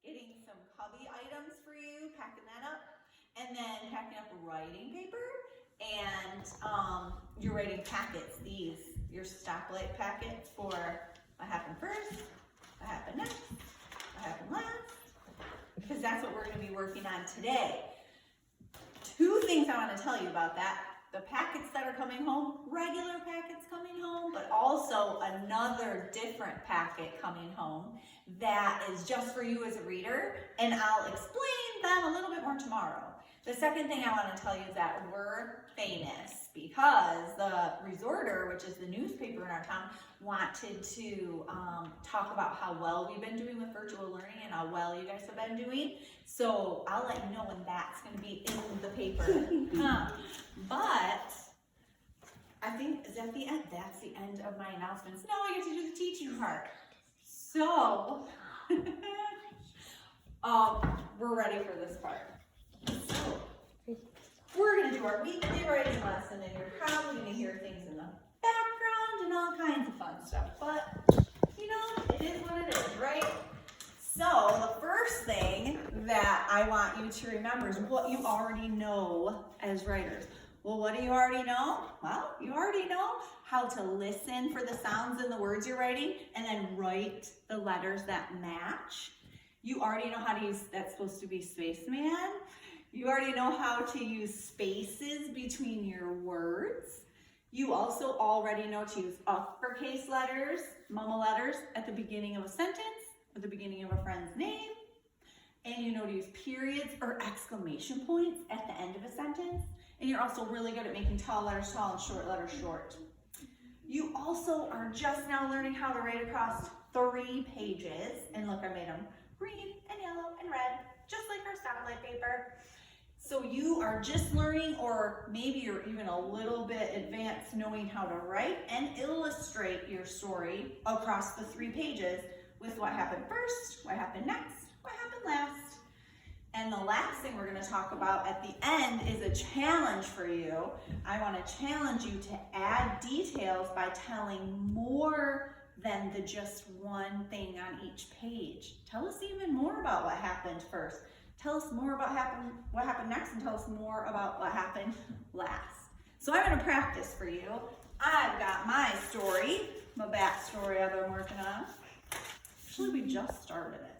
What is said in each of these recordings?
getting some cubby items for you, packing that up, and then packing up writing paper, and you're writing packets, your stoplight packets for what happened first, what happened next, what happened last, because that's what we're going to be working on today. Two things I want to tell you about that. The packets that are coming home, regular packets coming home, but also another different packet coming home that is just for you as a reader, and I'll explain them a little bit more tomorrow. The second thing I want to tell you is that we're famous because the Resorter, which is the newspaper in our town, wanted to talk about how well we've been doing with virtual learning and how well you guys have been doing. So I'll let you know when that's going to be in the paper. But I think, is that the end? That's the end of my announcements. Now I get to do the teaching part. So, we're ready for this part. So, we're going to do our weekly writing lesson, and you're probably going to hear things in the background and all kinds of fun stuff. But, you know, it is what it is, right? So, the first thing that I want you to remember is what you already know as writers. Well, what do you already know? Well, you already know how to listen for the sounds in the words you're writing and then write the letters that match. You already know how to use, that's supposed to be spaceman. You already know how to use spaces between your words. You also already know to use uppercase letters, mama letters, at the beginning of a sentence, at the beginning of a friend's name. And you know to use periods or exclamation points at the end of a sentence. And you're also really good at making tall letters tall and short letters short. You also are just now learning how to write across 3 pages. And look, I made them green and yellow and red, just like our stoplight paper. So you are just learning, or maybe you're even a little bit advanced knowing how to write and illustrate your story across the 3 pages with what happened first, what happened next, what happened last. And the last thing we're going to talk about at the end is a challenge for you. I want to challenge you to add details by telling more than the just one thing on each page. Tell us even more about what happened first. Tell us more about what happened next, and tell us more about what happened last. So I'm going to practice for you. I've got my story, my backstory I've been working on. Actually, we just started it.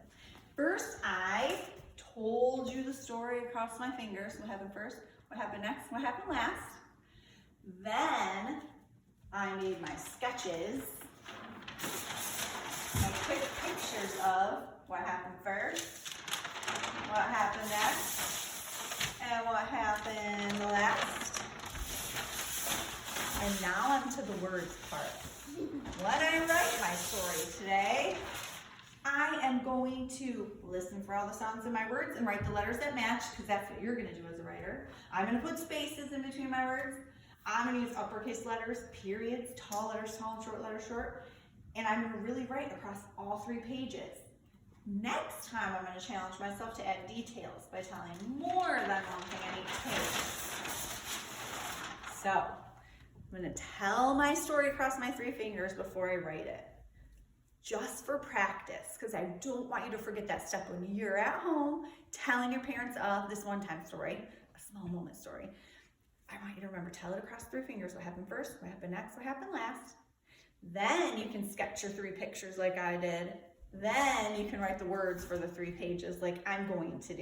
First, I told you the story across my fingers. What happened first, what happened next, what happened last. Then I made my sketches. I took pictures of what happened first, what happened next, and what happened last. And now I'm to the words part. When I write my story today, I am going to listen for all the sounds in my words and write the letters that match, because that's what you're going to do as a writer. I'm going to put spaces in between my words. I'm going to use uppercase letters, periods, tall letters tall and short letters short. And I'm going to really write across all 3 pages. Next time, I'm going to challenge myself to add details by telling more than one thing on each page. So, I'm going to tell my story across my 3 fingers before I write it. Just for practice, because I don't want you to forget that step when you're at home telling your parents this one-time story, a small moment story. I want you to remember, tell it across 3 fingers. What happened first, what happened next, what happened last. Then you can sketch your 3 pictures like I did. Then you can write the words for the 3 pages like I'm going to do.